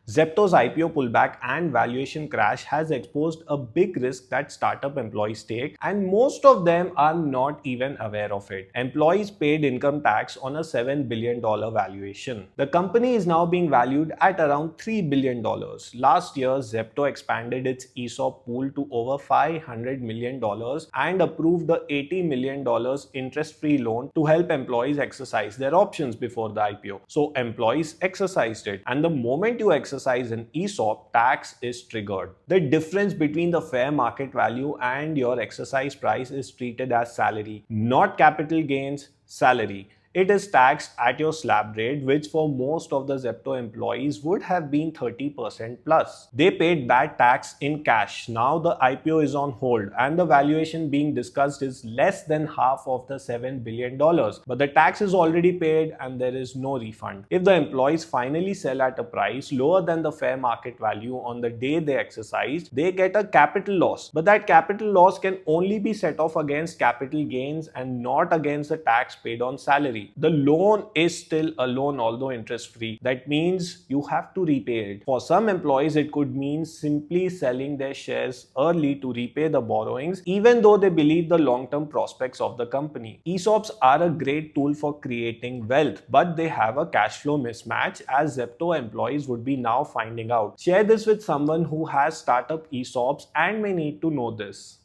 Zepto's IPO pullback and valuation crash has exposed a big risk that startup employees take, and most of them are not even aware of it. Employees paid income tax on a $7 billion valuation. The company is now being valued at around $3 billion. Last year, Zepto expanded its ESOP pool to over $500 million and approved the $80 million interest-free loan to help employees exercise their options before the IPO. So employees exercised it, and the moment you exercise an ESOP, tax is triggered. The difference between the fair market value and your exercise price is treated as salary, not capital gains, salary. It is taxed at your slab rate, which for most of the Zepto employees would have been 30% plus. They paid that tax in cash. Now the IPO is on hold and the valuation being discussed is less than half of the $7 billion. But the tax is already paid and there is no refund. If the employees finally sell at a price lower than the fair market value on the day they exercised, they get a capital loss. But that capital loss can only be set off against capital gains and not against the tax paid on salary. The loan is still a loan, although interest free. That means you have to repay it. For some employees, it could mean simply selling their shares early to repay the borrowings, even though they believe the long-term prospects of the company. ESOPs are a great tool for creating wealth, but they have a cash flow mismatch, as Zepto employees would be now finding out. Share this with someone who has startup ESOPs and may need to know this.